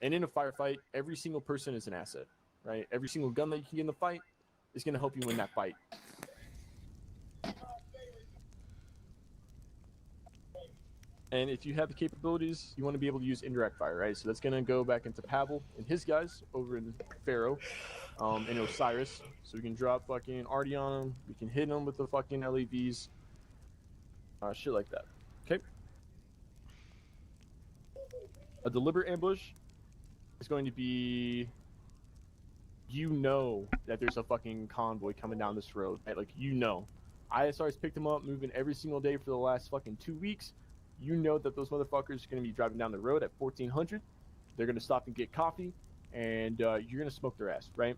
And in a firefight, every single person is an asset, right? Every single gun that you can get in the fight is going to help you win that fight. And if you have the capabilities, you want to be able to use indirect fire, right? So that's going to go back into Pavel and his guys over in Pharaoh and Osiris. So we can drop fucking Artie on them. We can hit them with the fucking LEVs. Shit like that. Okay. A deliberate ambush is going to be, you know that there's a fucking convoy coming down this road, right? Like, you know. ISR's picked them up, moving every single day for the last fucking 2 weeks. You know that those motherfuckers are going to be driving down the road at 1400. They're going to stop and get coffee, and you're going to smoke their ass, right?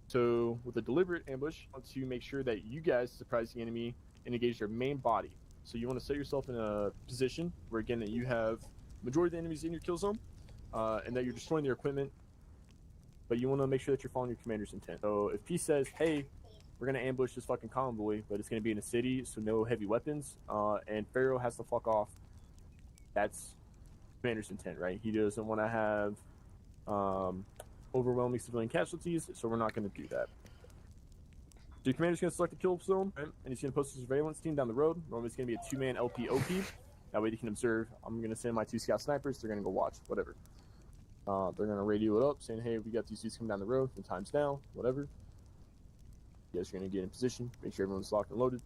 So with a deliberate ambush, you want to make sure that you guys surprise the enemy and engage their main body. So you want to set yourself in a position where, again, that you have majority of the enemies in your kill zone, and that you're destroying their equipment, but you want to make sure that you're following your commander's intent. So if he says, hey, we're going to ambush this fucking convoy, but it's going to be in a city, so no heavy weapons, and Pharaoh has to fuck off, that's commander's intent, right? He doesn't want to have overwhelming civilian casualties, so we're not going to do that. So your commander's going to select the kill zone, right? And he's going to post a surveillance team down the road. Normally it's going to be a 2-man LPOP. That way they can observe. I'm going to send my 2 scout snipers. They're going to go watch, whatever. They're going to radio it up, saying, hey, we got these dudes coming down the road, the time's now, whatever. You guys are going to get in position, make sure everyone's locked and loaded.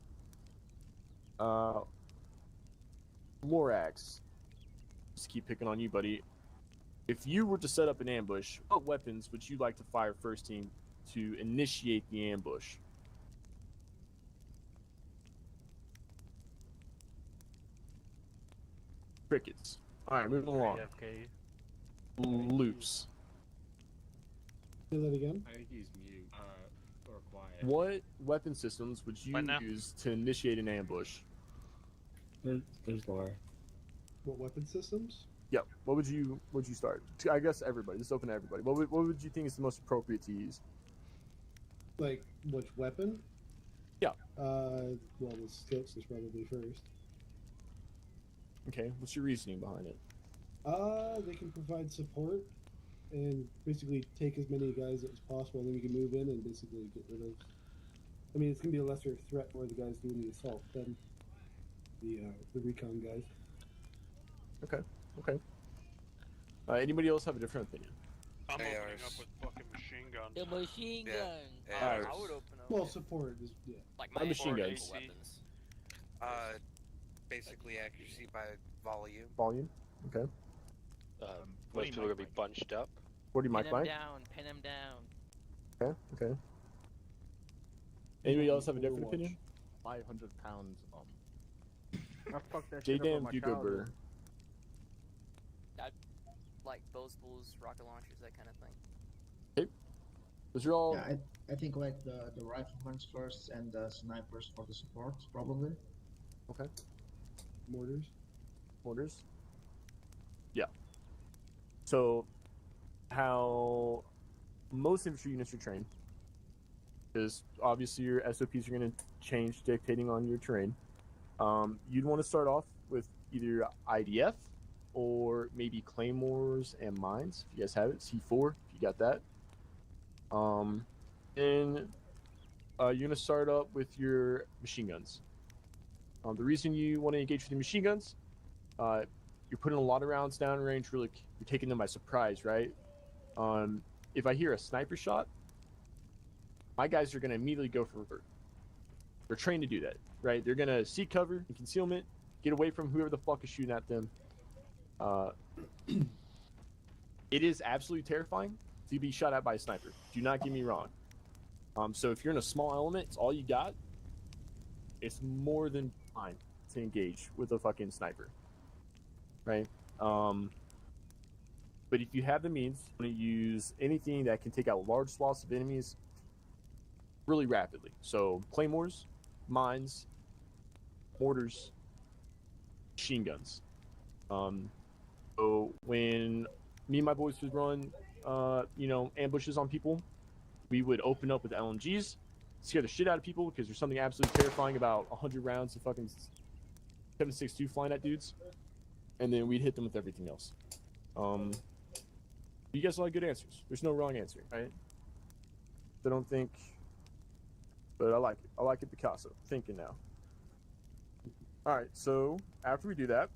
Lorax. Just keep picking on you, buddy. If you were to set up an ambush, what weapons would you like to fire first team to initiate the ambush? Crickets. Alright, moving along. Loops. Say that again? I think he's mute or quiet. What weapon systems would you use to initiate an ambush? There's Laura. What weapon systems? Yep. What would you start? I guess everybody. Just open to everybody. What would you think is the most appropriate to use? Like which weapon? Yeah. Well, the scopes is probably first. Okay. What's your reasoning behind it? They can provide support and basically take as many guys as possible, and then we can move in and basically get rid of. I mean, it's gonna be a lesser threat for the guys doing the assault than the recon guys. Okay. Okay. Anybody else have a different opinion? I'm opening up with fucking machine guns. The machine gun. Alright. I would open up. Well, support is like my machine guns. weapons. Basically accuracy by volume. Volume. Okay. Most people are gonna be bunched up. 40 mic Pin him mic. down. Pin him down. Okay. Okay. Anybody else have a different opinion? 500 pounds. I fucked that J shit up on Dam, my you go, childhood. brother. Like bows, rocket launchers, that kind of thing. Okay. Those are all. Yeah, I think like the riflemen's first and the snipers for the support, probably. Okay. mortars. Mortars. Yeah. So, how most infantry units are trained is obviously your SOPs are going to change dictating on your terrain. You'd want to start off with either IDF or maybe claymores and mines if you guys have it. C4 if you got that. And you're going to start up with your machine guns. The reason you want to engage with the machine guns, you're putting a lot of rounds down range. Really, you're taking them by surprise, right? If I hear a sniper shot, my guys are going to immediately go for revert. They're trained to do that, right? They're going to seek cover and concealment, get away from whoever the fuck is shooting at them. It is absolutely terrifying to be shot at by a sniper. Do not get me wrong. So if you're in a small element, it's all you got. It's more than fine to engage with a fucking sniper, right? But if you have the means, you want to use anything that can take out large swaths of enemies really rapidly. So claymores, mines, mortars, machine guns. So when me and my boys would run, ambushes on people, we would open up with LMGs, scare the shit out of people because there's something absolutely terrifying about 100 rounds of fucking 7.62 flying at dudes, and then we'd hit them with everything else. You guys all have good answers. There's no wrong answer, right? I don't think, but I like it. I like it, Picasso. Thinking now. All right, so after we do that,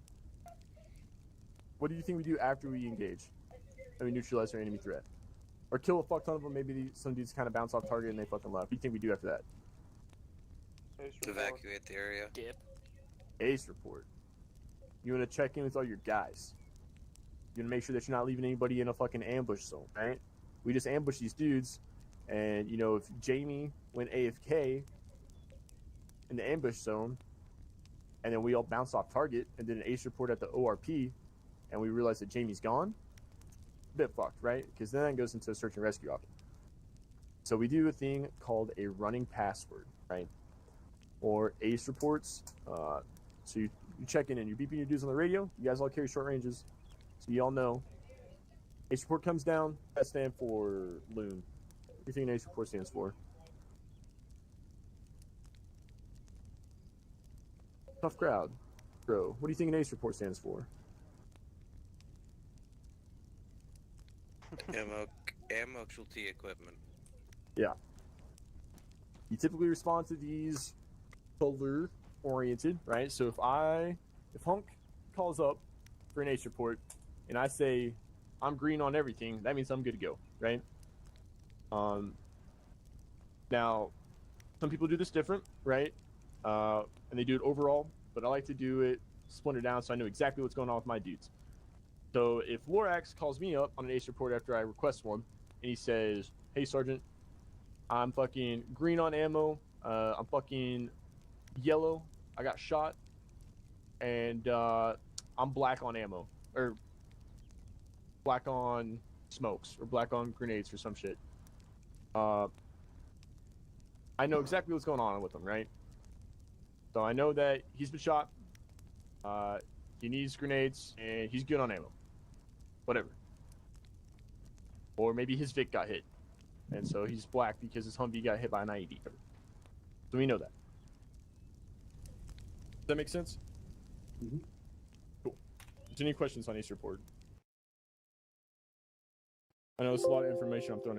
what do you think we do after we engage? And we neutralize our enemy threat, or kill a fuck ton of them? Maybe some dudes kind of bounce off target and they fucking left. What do you think we do after that? Evacuate the area. Dip. Ace report. You want to check in with all your guys. You want to make sure that you're not leaving anybody in a fucking ambush zone, right? We just ambush these dudes, and you know if Jamie went AFK in the ambush zone, and then we all bounce off target and did an ace report at the ORP, and we realize that Jamie's gone, a bit fucked, right? Because then it goes into a search and rescue option. So we do a thing called a running password, right? Or ace reports. So you check in and you're beeping your dudes on the radio. You guys all carry short ranges, so you all know. Ace report comes down. That stands for loon. What do you think an ace report stands for? Tough crowd. Bro, what do you think an ace report stands for? Ammo casualty equipment. Yeah. You typically respond to these color oriented, right? So if Hunk calls up for an ace report and I say I'm green on everything, that means I'm good to go, right? Now some people do this different, right? And they do it overall, but I like to do it splinter down so I know exactly what's going on with my dudes. So if Lorax calls me up on an ace report after I request one and he says, hey Sergeant, I'm fucking green on ammo, I'm fucking yellow, I got shot, and I'm black on ammo, or black on smokes, or black on grenades or some shit. I know exactly what's going on with him, right? So I know that he's been shot, he needs grenades, and he's good on ammo. Whatever. Or maybe his Vic got hit, and so he's black because his Humvee got hit by an IED. So we know that. Does that make sense? Mm-hmm. Cool. Is there any questions on Ace Report? I know it's a lot of information I'm throwing